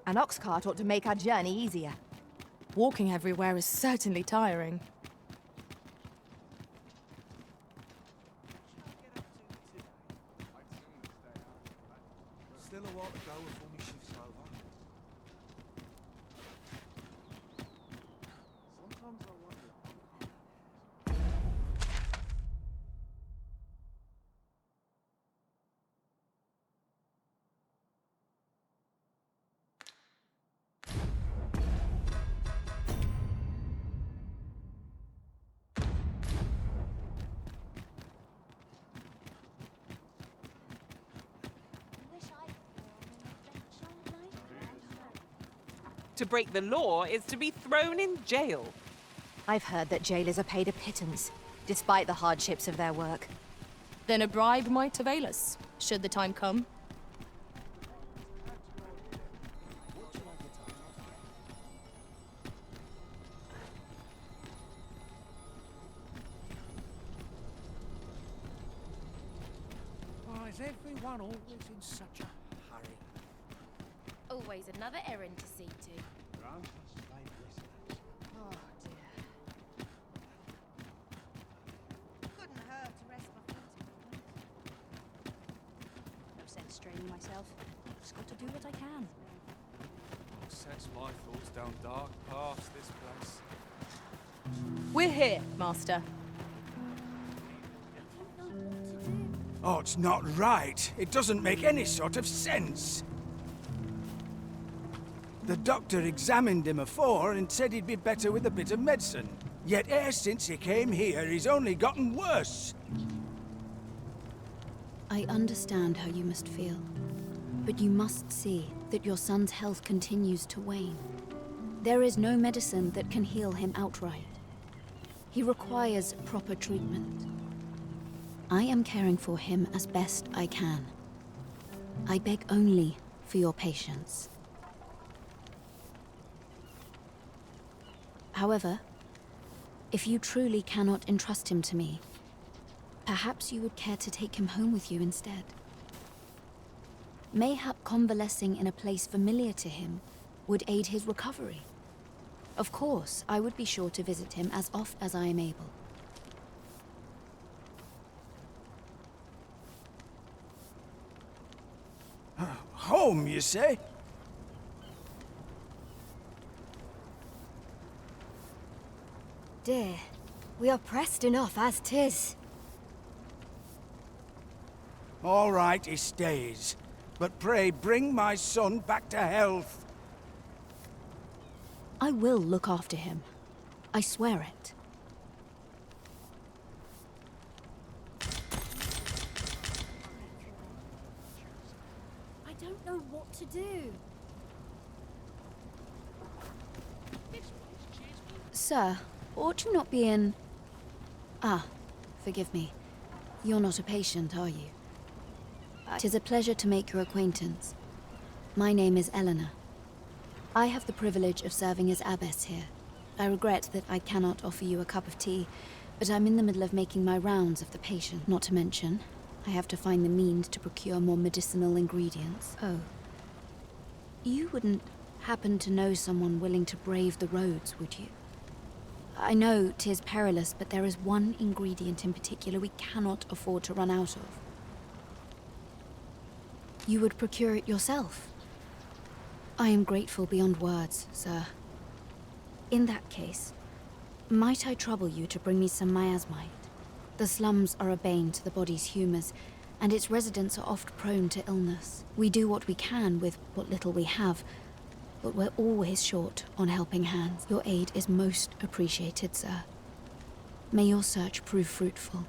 An ox cart ought to make our journey easier. Walking everywhere is certainly tiring. Still a while to go before my shift's over. Sometimes I wonder. To break the law is to be thrown in jail. I've heard that jailers are paid a pittance, despite the hardships of their work. Then a bribe might avail us, should the time come. Why is everyone always in such a hurry? Always another errand to see to. Oh dear. Couldn't hurt to rest my feet a moment. No sense straining myself. Just got to do what I can. What sets my thoughts down dark paths, this place? We're here, Master. Oh, it's not right. It doesn't make any sort of sense. The doctor examined him afore and said he'd be better with a bit of medicine. Yet e'er since he came here, he's only gotten worse. I understand how you must feel, but you must see that your son's health continues to wane. There is no medicine that can heal him outright. He requires proper treatment. I am caring for him as best I can. I beg only for your patience. However, if you truly cannot entrust him to me, perhaps you would care to take him home with you instead. Mayhap convalescing in a place familiar to him would aid his recovery. Of course, I would be sure to visit him as oft as I am able. Home, you say? Dear, we are pressed enough as 'tis. All right, he stays. But pray bring my son back to health. I will look after him. I swear it. I don't know what to do. Sir, ought you not be in... Ah, forgive me. You're not a patient, are you? 'Tis a pleasure to make your acquaintance. My name is Eleanor. I have the privilege of serving as abbess here. I regret that I cannot offer you a cup of tea, but I'm in the middle of making my rounds of the patient. Not to mention, I have to find the means to procure more medicinal ingredients. Oh. You wouldn't happen to know someone willing to brave the roads, would you? I know 'tis perilous, but there is one ingredient in particular we cannot afford to run out of. You would procure it yourself? I am grateful beyond words, sir. In that case, might I trouble you to bring me some miasmite? The slums are a bane to the body's humors, and its residents are oft prone to illness. We do what we can with what little we have, but we're always short on helping hands. Your aid is most appreciated, sir. May your search prove fruitful.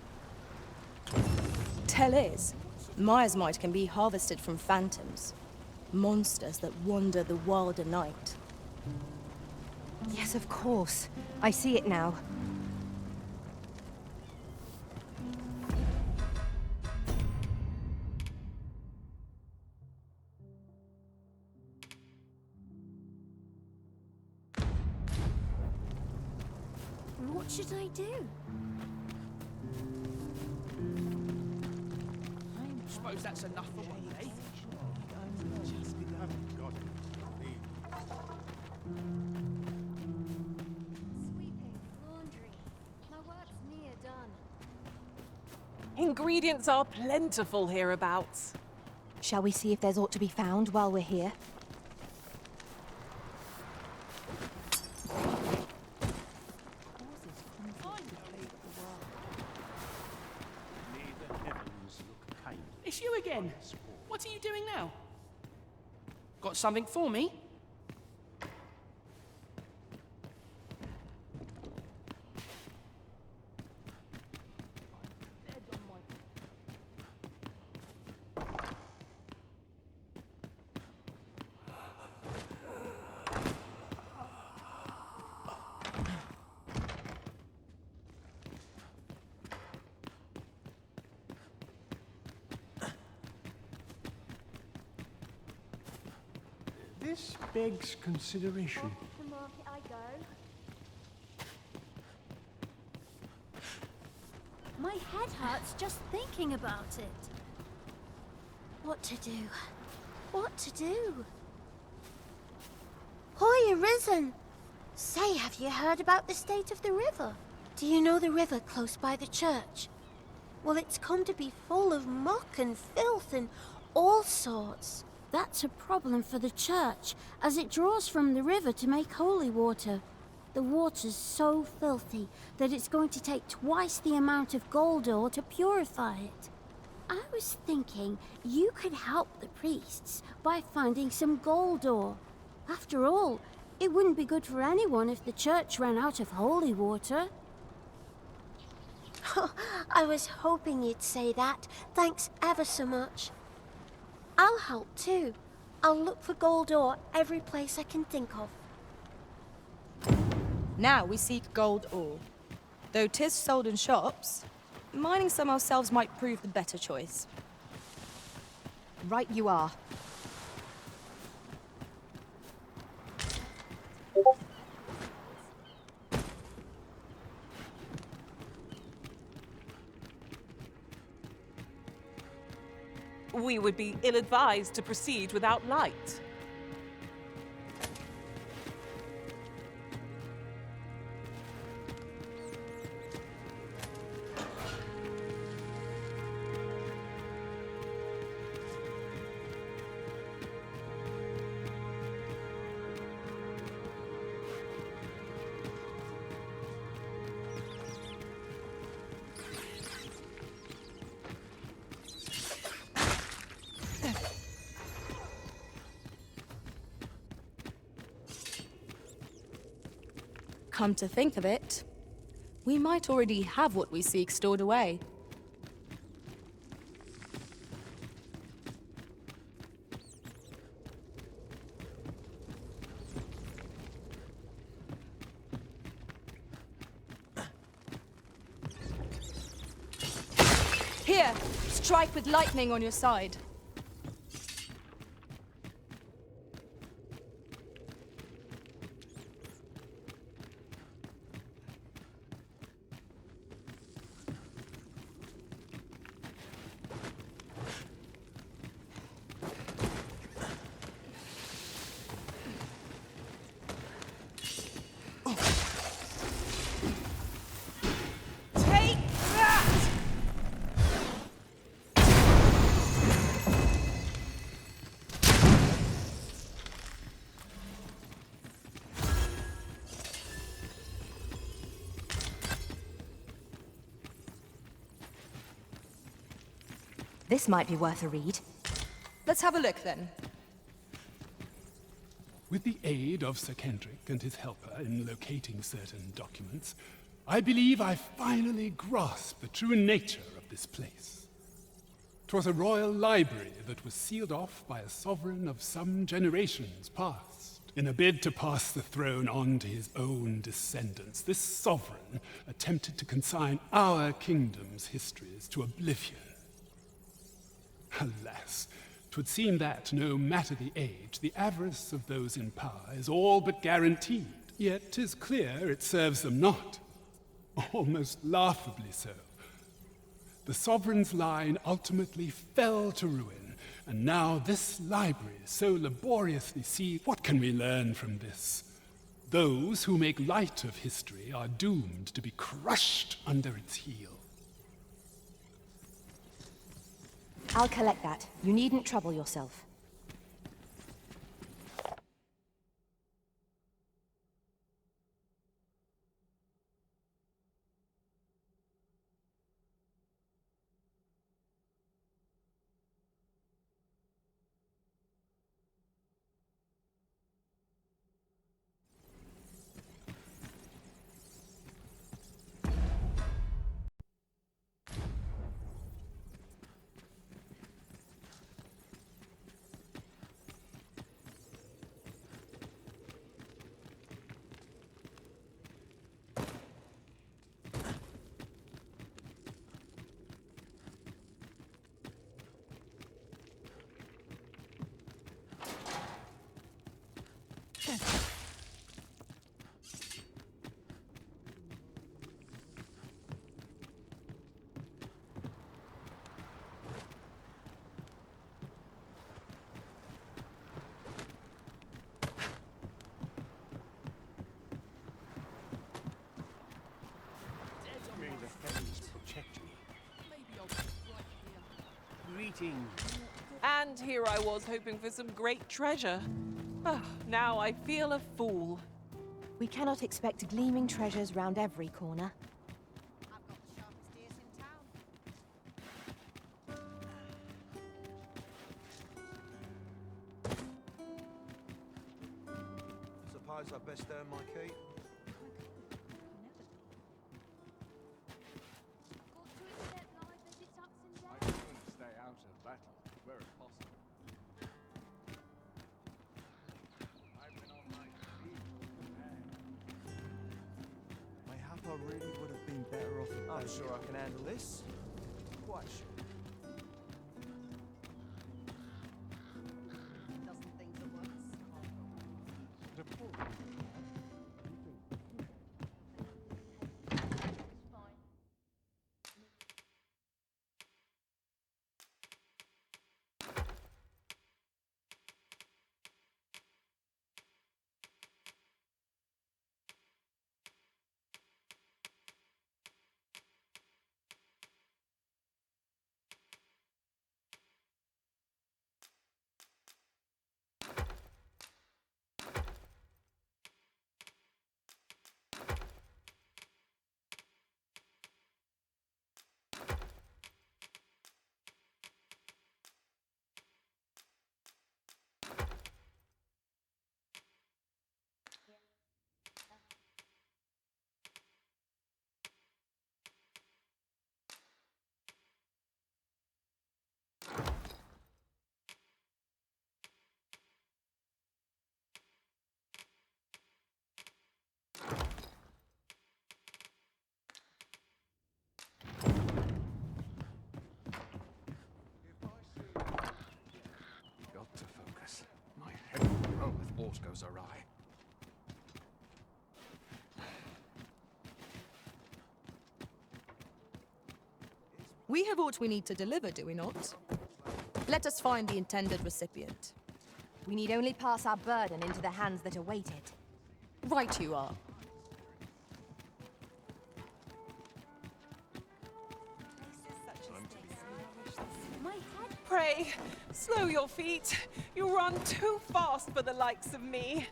Tell is, miasmite can be harvested from phantoms, monsters that wander the wilder night. Yes, of course. I see it now. What should I do? Suppose that's enough for one day. Sweeping, laundry. My work's near done. Ingredients are plentiful hereabouts. Shall we see if there's aught to be found while we're here? It's you again. What are you doing now? Got something for me? This begs consideration. Off the market I go. My head hurts just thinking about it. What to do? What to do? Hoy, Arisen! Say, have you heard about the state of the river? Do you know the river close by the church? Well, it's come to be full of muck and filth and all sorts. That's a problem for the church, as it draws from the river to make holy water. The water's so filthy that it's going to take twice the amount of gold ore to purify it. I was thinking you could help the priests by finding some gold ore. After all, it wouldn't be good for anyone if the church ran out of holy water. I was hoping you'd say that. Thanks ever so much. I'll help too. I'll look for gold ore every place I can think of. Now we seek gold ore. Though 'tis sold in shops, mining some ourselves might prove the better choice. Right you are. We would be ill-advised to proceed without light. Come to think of it, we might already have what we seek stored away. Here, strike with lightning on your side. Take that! This might be worth a read. Let's have a look then. With the aid of Sir Kendrick and his helper in locating certain documents, I believe I finally grasped the true nature of this place. 'Twas a royal library that was sealed off by a sovereign of some generations past. In a bid to pass the throne on to his own descendants, this sovereign attempted to consign our kingdom's histories to oblivion. Alas, 'twould seem that, no matter the age, the avarice of those in power is all but guaranteed. Yet 'tis clear it serves them not. Almost laughably so. The sovereign's line ultimately fell to ruin, and now this library is so laboriously seized. What can we learn from this? Those who make light of history are doomed to be crushed under its heel. I'll collect that. You needn't trouble yourself. And here I was hoping for some great treasure. Ah, now I feel a fool. We cannot expect gleaming treasures round every corner. I've got the sharpest ears in town. Suppose I best earn my keep. I prefer to stay out of battle, where possible. I've been on my feet. Mayhap I really would have been better off. I'm sure I can handle this. Quite sure. Doesn't think the works. Got to focus. My head will roll if aught goes awry. We have aught we need to deliver, do we not? Let us find the intended recipient. We need only pass our burden into the hands that await it. Right you are. Pray, slow your feet. You run too fast for the likes of me.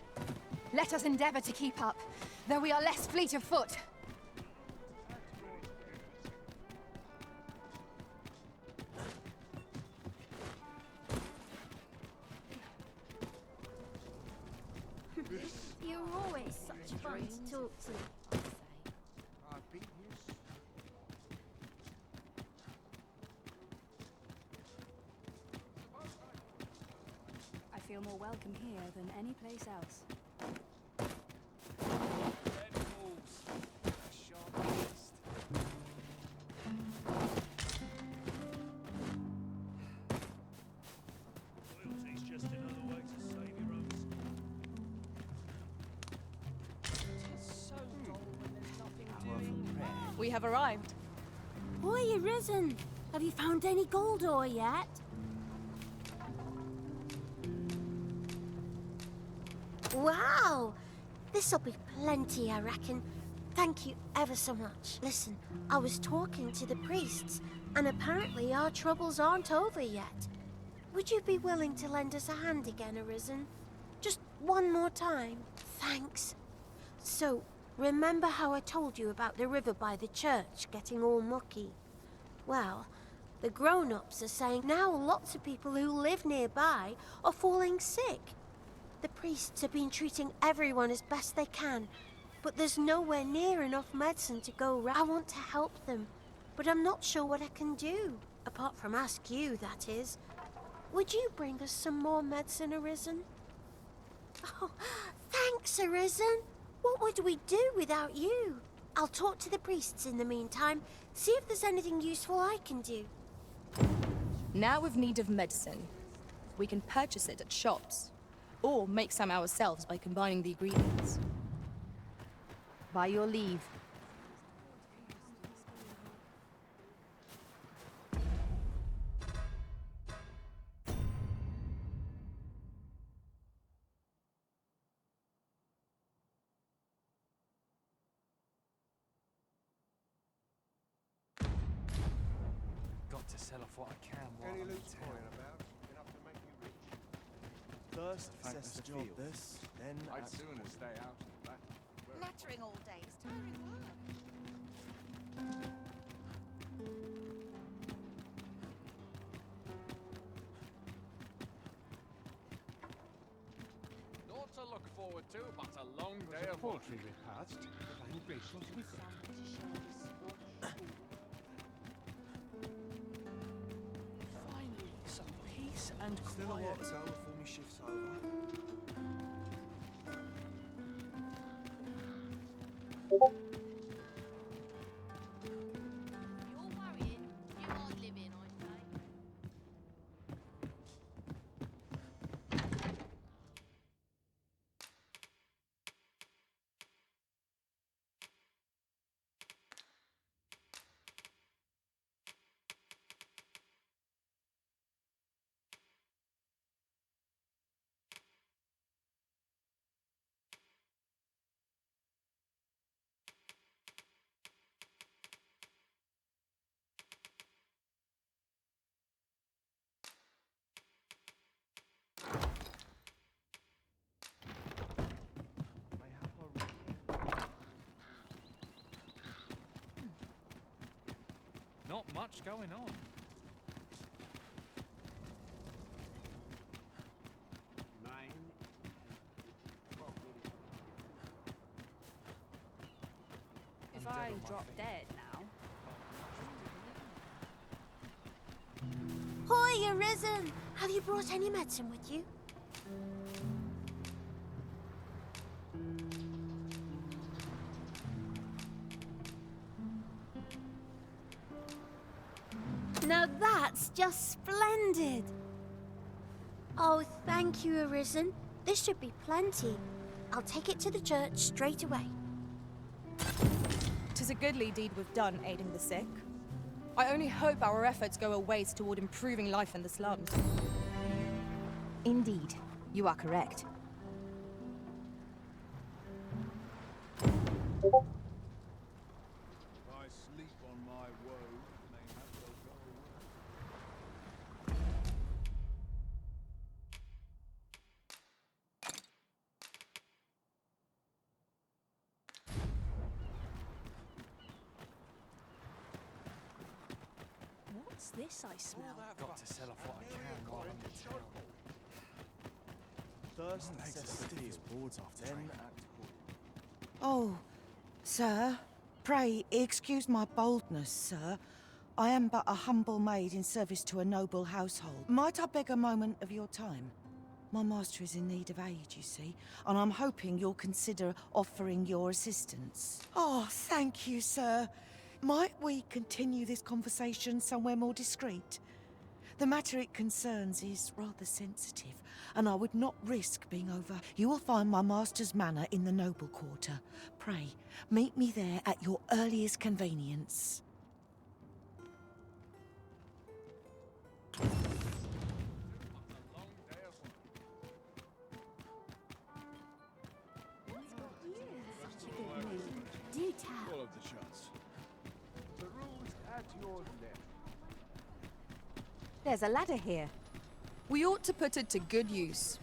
Let us endeavor to keep up, though we are less fleet of foot. You're always such fun to talk to. I feel more welcome here than any place else. Red balls. Sharp beast. Loyalty's just another way to save your own So dull when there's nothing doing. We have arrived. Boy, you risen. Have you found any gold ore yet? Wow! This'll be plenty, I reckon. Thank you ever so much. Listen, I was talking to the priests, and apparently our troubles aren't over yet. Would you be willing to lend us a hand again, Arisen? Just one more time. Thanks. So, remember how I told you about the river by the church getting all mucky? Well, the grown-ups are saying now lots of people who live nearby are falling sick. The priests have been treating everyone as best they can, but there's nowhere near enough medicine to go round. I want to help them, but I'm not sure what I can do, apart from ask you, that is. Would you bring us some more medicine, Arisen? Oh, thanks, Arisen. What would we do without you? I'll talk to the priests in the meantime, see if there's anything useful I can do. Now we've need of medicine. We can purchase it at shops, or make some ourselves by combining the ingredients. By your leave. Got to sell off what I can while Any I'm in loot town. flying about? Enough to make you rich. First, assess the job this, then I'd sooner stay out of the back. Nattering all day is tiring work. Not to look forward to, but a long day of work. Poultry repast, but I'm grateful to be Finally, some peace and still a quiet. while to go before my shift's over. You're worrying. You are living, I'd say. Not much going on. If I drop dead now, Hoy, Arisen! Have you brought any medicine with you? Now that's just splendid! Oh, thank you, Arisen. This should be plenty. I'll take it to the church straight away. 'Tis a goodly deed we've done, aiding the sick. I only hope our efforts go a ways toward improving life in the slums. Indeed, you are correct. I sleep on my woe, mayhap they'll go away. what's this I smell? Got to sell off what I can while I'm in town. First, assess the field, boards after then act accordingly. Oh, sir, pray excuse my boldness, sir. I am but a humble maid in service to a noble household. Might I beg a moment of your time? My master is in need of aid, you see, and I'm hoping you'll consider offering your assistance. Oh, thank you, sir. Might we continue this conversation somewhere more discreet? The matter it concerns is rather sensitive, and I would not risk being over. You will find my master's manor in the noble quarter. Pray, meet me there at your earliest convenience. of the chance. Perused at your left. There's a ladder here. We ought to put it to good use.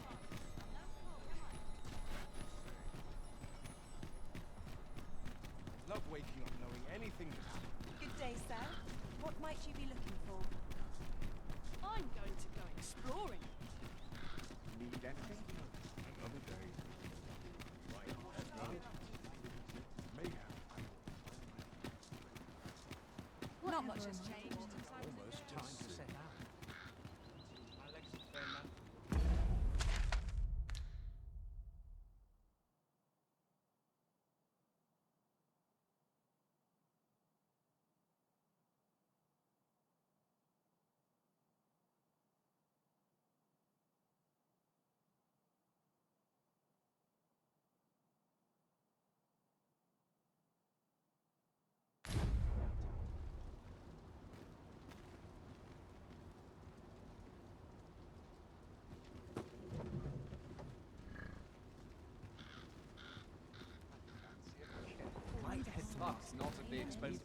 Love waking up knowing anything. Good day, sir. What might you be looking for? I'm going to go exploring. Need anything? Another day. Right, that's needed. Mayhem. Not much has changed since I was Almost time to set out.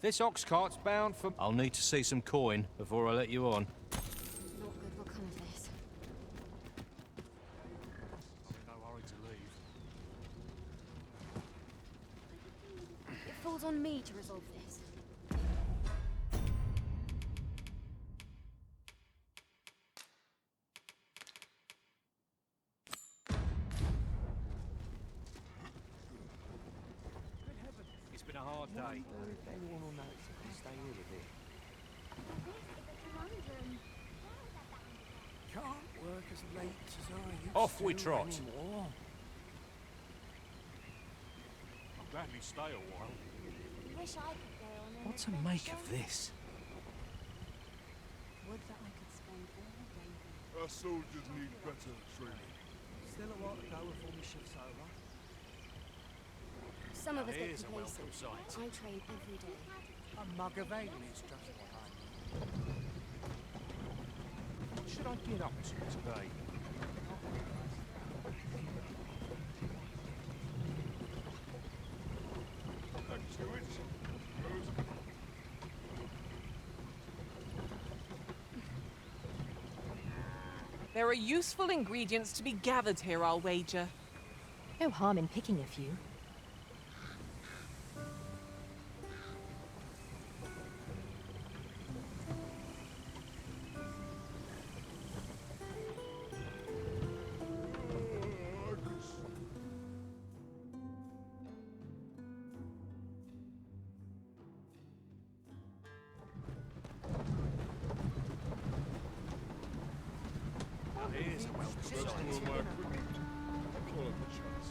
This ox cart's bound for... I'll need to see some coin before I let you on. Not good will come of this. I'm in no hurry to leave. It falls on me to resolve this. It's been a hard day. If anyone will notice if I stay here with it. Can't work as late as I used Off we to trot. anymore. I'll gladly stay a while. Wish I could go on an What to make of this? Would that I could spend all day here. Our soldiers need better training. Still a while to go before my shift's over. Some of us get Here's a welcome complacent. sight. I train every day. A mug of ale is just fine. What should I get up to today? There are useful ingredients to be gathered here, I'll wager. No harm in picking a few. Here's a welcome sight. Call it the chance.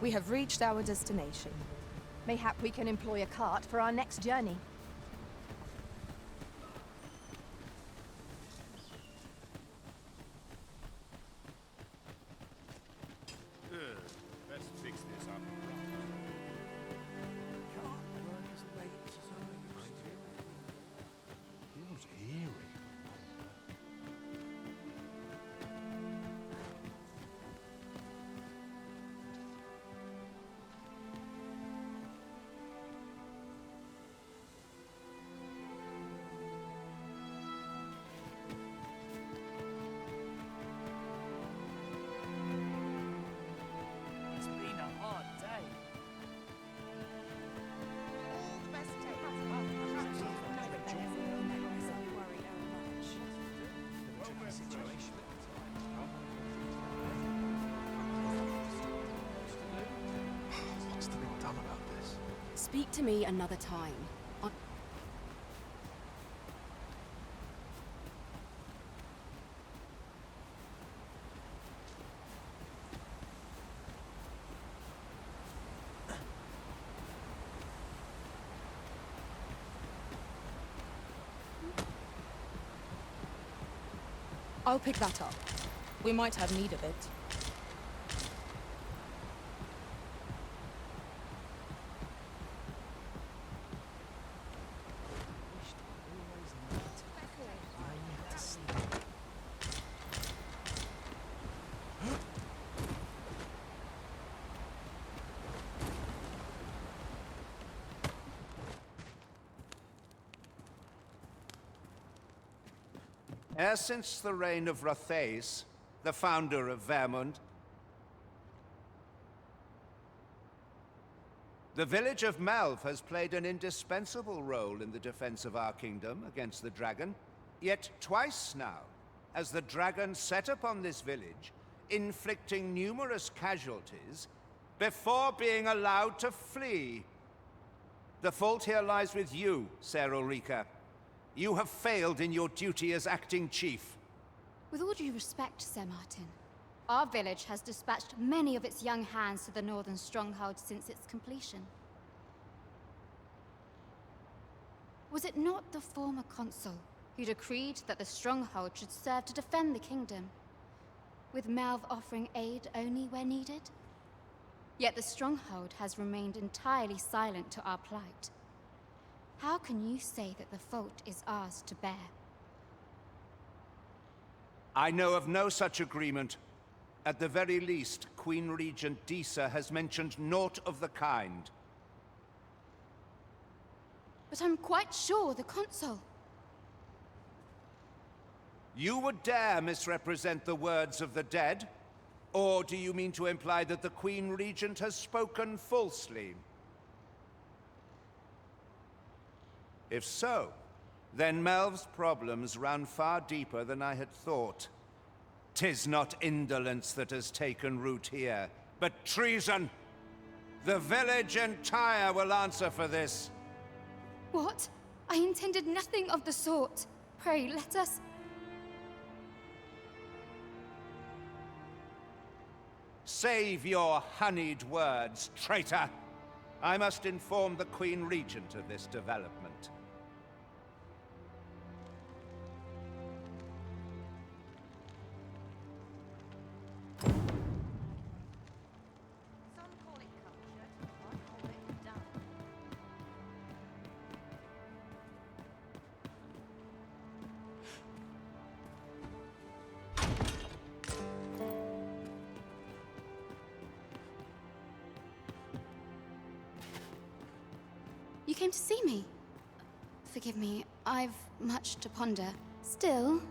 We have reached our destination. Mayhap we can employ a cart for our next journey. Let's fix this up. Can't work as late as I used to. Feels eerie. It's been a hard day. What's to be done about this? Speak to me another time. I'll pick that up. We might have need of it. Ever since the reign of Rothace, the founder of Vermund, the village of Malv has played an indispensable role in the defense of our kingdom against the dragon. Yet twice now, as the dragon set upon this village, inflicting numerous casualties, before being allowed to flee. The fault here lies with you, Ser Ulrika. You have failed in your duty as acting chief. With all due respect, Sir Martin, our village has dispatched many of its young hands to the northern stronghold since its completion. Was it not the former consul who decreed that the stronghold should serve to defend the kingdom, with Malv offering aid only where needed? Yet the stronghold has remained entirely silent to our plight. How can you say that the fault is ours to bear? I know of no such agreement. At the very least, Queen Regent Disa has mentioned naught of the kind. But I'm quite sure the consul... You would dare misrepresent the words of the dead? Or do you mean to imply that the Queen Regent has spoken falsely? If so, then Malv's problems run far deeper than I had thought. 'Tis not indolence that has taken root here, but treason. The village entire will answer for this. What? I intended nothing of the sort. Pray, let us... Save your honeyed words, traitor! I must inform the Queen Regent of this development. You came to see me? Forgive me, I've much to ponder. Still,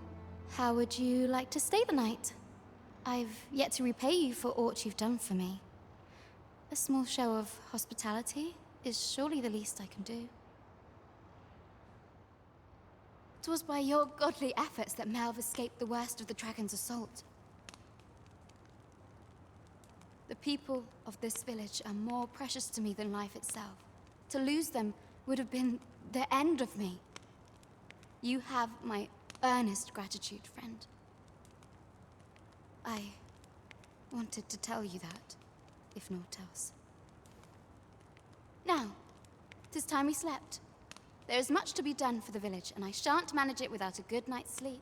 how would you like to stay the night? I've yet to repay you for aught you've done for me. A small show of hospitality is surely the least I can do. 'Twas by your godly efforts that Malv escaped the worst of the dragon's assault. The people of this village are more precious to me than life itself. To lose them would have been the end of me. You have my earnest gratitude, friend. I wanted to tell you that, if naught else. Now, 'tis time we slept. There is much to be done for the village, and I shan't manage it without a good night's sleep.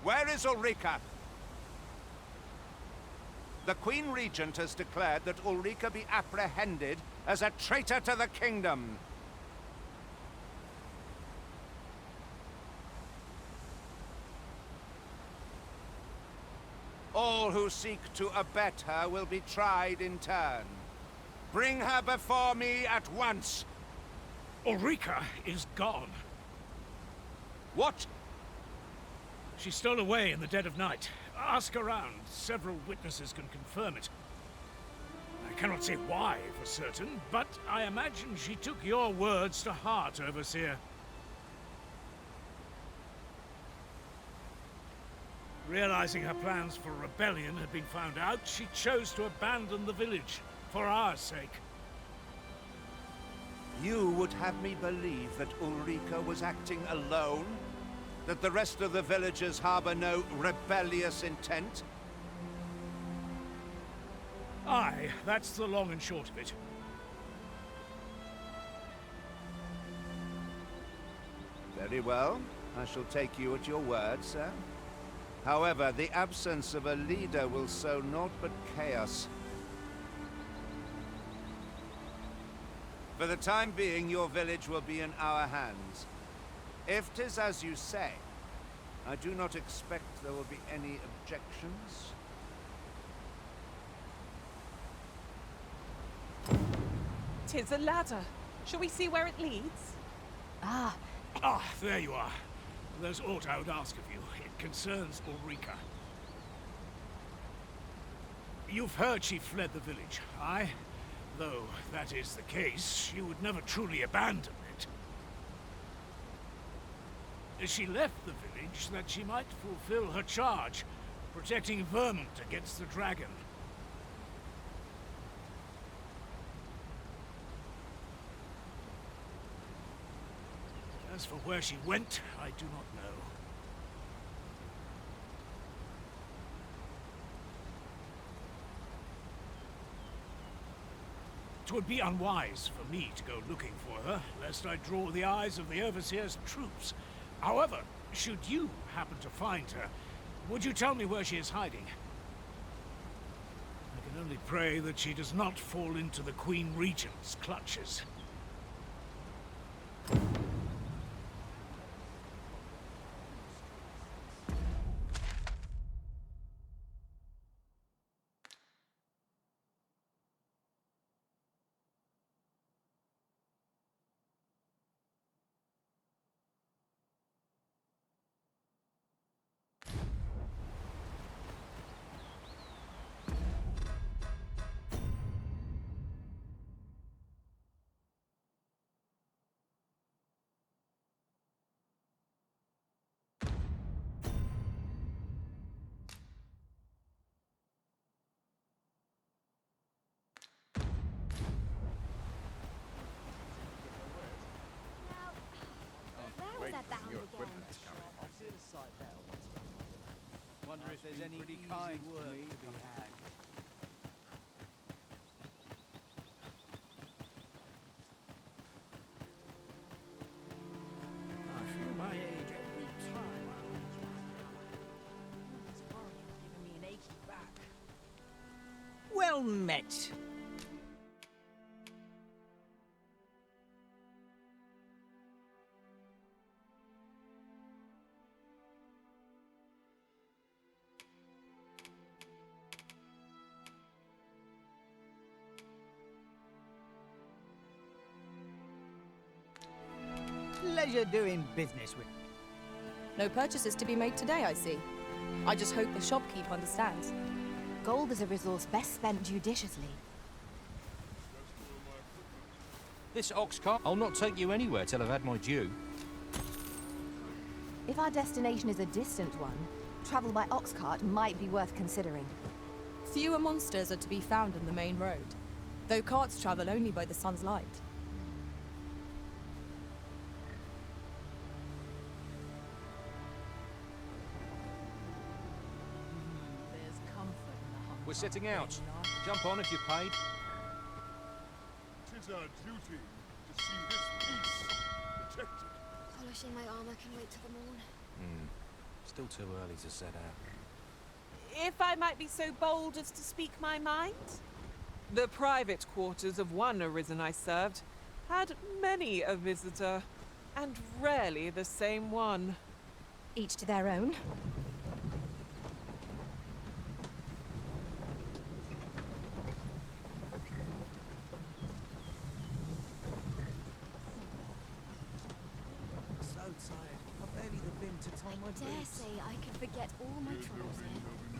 Where is Ulrika? The Queen Regent has declared that Ulrika be apprehended as a traitor to the kingdom. All who seek to abet her will be tried in turn. Bring her before me at once. Ulrika is gone. What? She stole away in the dead of night. Ask around. Several witnesses can confirm it. I cannot say why for certain, but I imagine she took your words to heart, Overseer. Realizing her plans for rebellion had been found out, she chose to abandon the village, for our sake. You would have me believe that Ulrika was acting alone? That the rest of the villagers harbor no rebellious intent? Aye, that's the long and short of it. Very well. I shall take you at your word, sir. However, the absence of a leader will sow naught but chaos. For the time being, your village will be in our hands. If 'tis as you say, I do not expect there will be any objections. 'Tis a ladder. Shall we see where it leads? Ah, there you are. There's aught I would ask of you. It concerns Ulrika. You've heard she fled the village, aye? Though that is the case, she would never truly abandon it. She left the village that she might fulfill her charge, protecting Vermont against the dragon. As for where she went, I do not know. 'Twould be unwise for me to go looking for her, lest I draw the eyes of the Overseer's troops. However, should you happen to find her, would you tell me where she is hiding? I can only pray that she does not fall into the Queen Regent's clutches. Where was that bound again? Wonder if there's any pretty kind work to be had. I feel my age every time I reach This bargain's giving me an achy back. Well met. Pleasure doing business with. No purchases to be made today, I see. I just hope the shopkeep understands. Gold is a resource best spent judiciously. This ox cart, I'll not take you anywhere till I've had my due. If our destination is a distant one, travel by ox cart might be worth considering. Fewer monsters are to be found on the main road, though carts travel only by the sun's light. We're setting out. Jump on if you're paid. 'Tis our duty to see this peace protected. Polishing my armor can wait till the morn. Still too early to set out. If I might be so bold as to speak my mind, the private quarters of one arisen I served had many a visitor, and rarely the same one. Each to their own. So tired. I barely the bin to tie my I dare boots. say I could forget all my troubles here.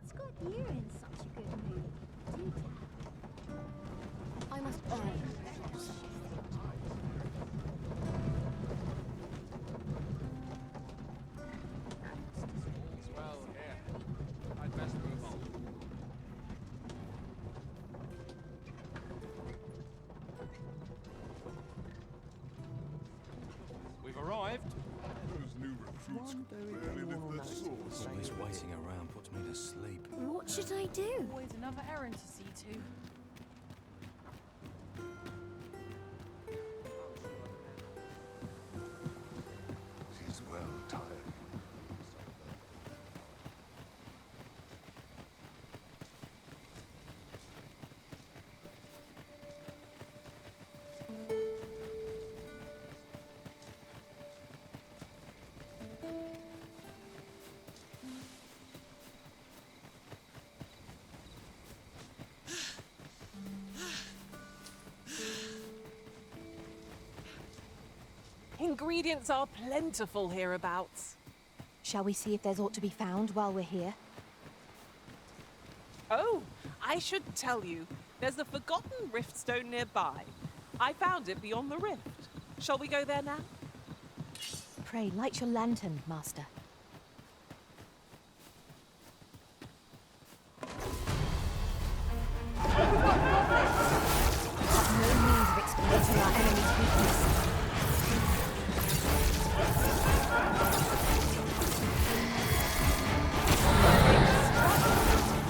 What's got you in such a good mood? Do tell. I must All's well here. I'd best move on. We've arrived. Those new recruits barely lift their swords. Always waiting around puts me to sleep. What should I do? Always another errand to see to. She's well tired. Ingredients are plentiful hereabouts. Shall we see if there's aught to be found while we're here? Oh, I should tell you, there's a forgotten riftstone nearby. I found it beyond the rift. Shall we go there now? Pray, light your lantern, Master. Have no means of exploiting our enemy's weakness.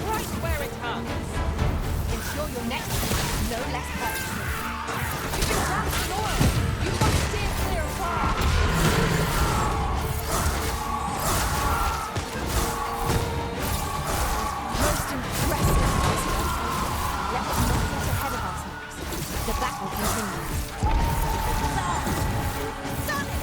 Right where it hurts. Ensure your next attack is no less purposeful. You can grab the oil! You must steer clear of fire! Most impressive, Master. Let us not get ahead of ourselves. The battle continues. Done it!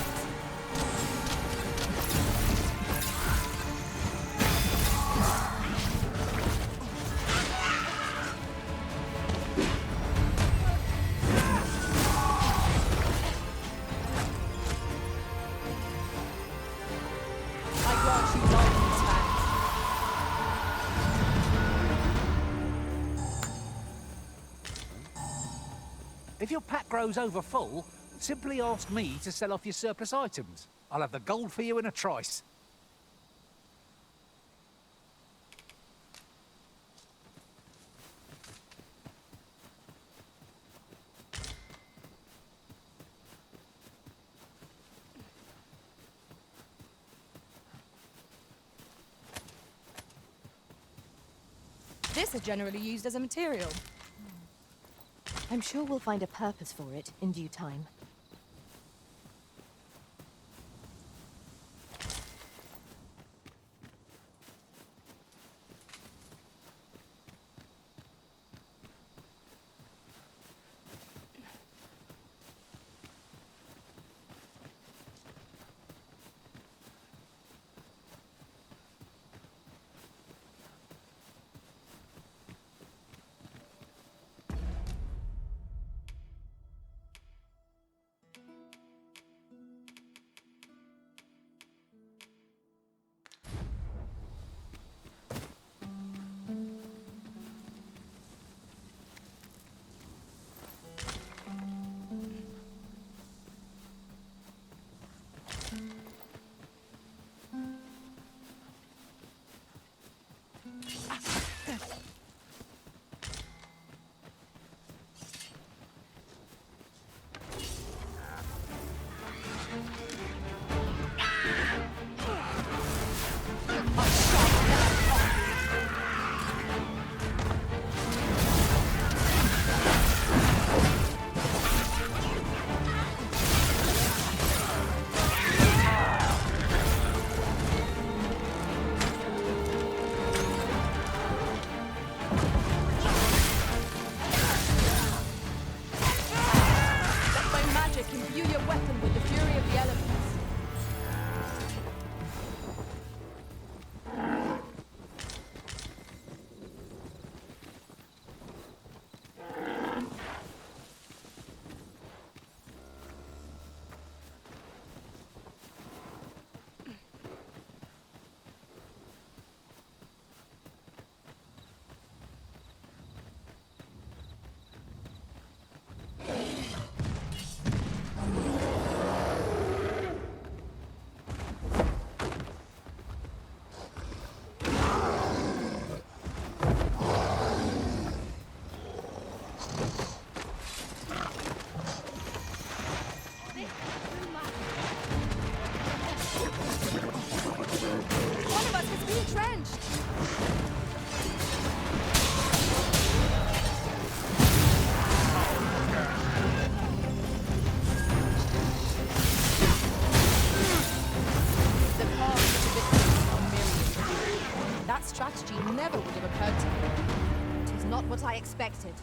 I grant you lightning attack. If your pack grows over full, simply ask me to sell off your surplus items. I'll have the gold for you in a trice. This is generally used as a material. I'm sure we'll find a purpose for it in due time. never would have occurred to me. It is not what I expected.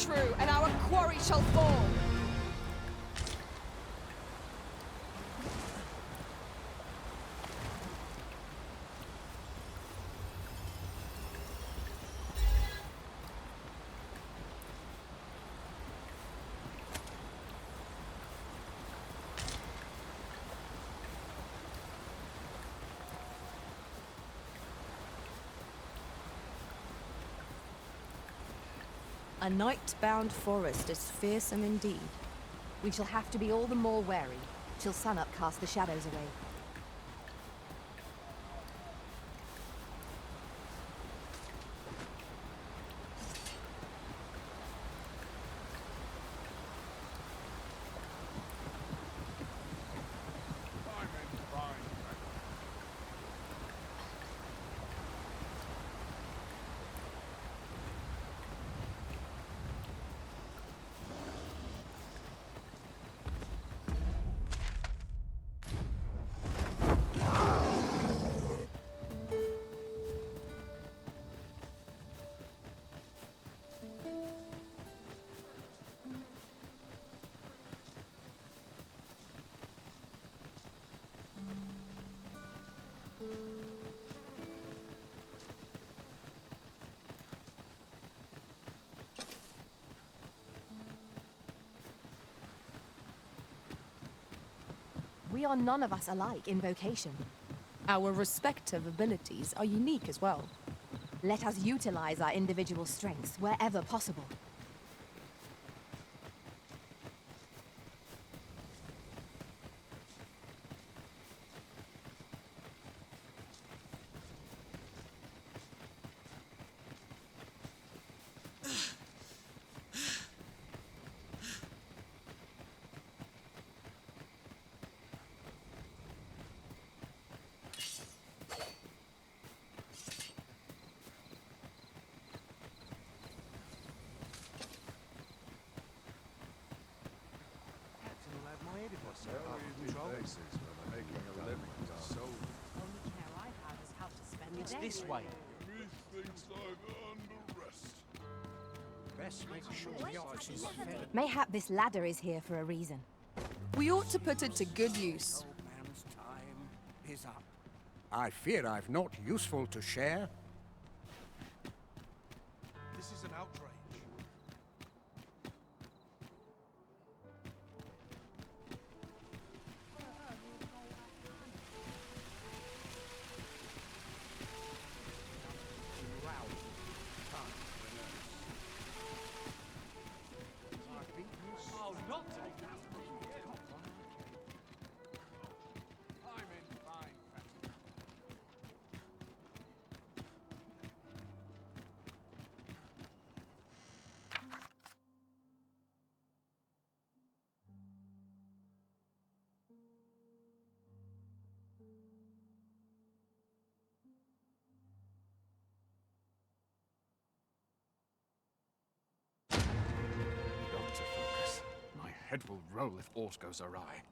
True, and our quarry shall fall. A night-bound forest is fearsome indeed. We shall have to be all the more wary till sunup casts the shadows away. We are none of us alike in vocation. Our respective abilities are unique as well. Let us utilize our individual strengths wherever possible. It's this way. Mayhap this ladder is here for a reason. We ought to put it to good use. Old man's time is up. I fear I've not useful to share. This is an outrage. head will roll if aught goes awry.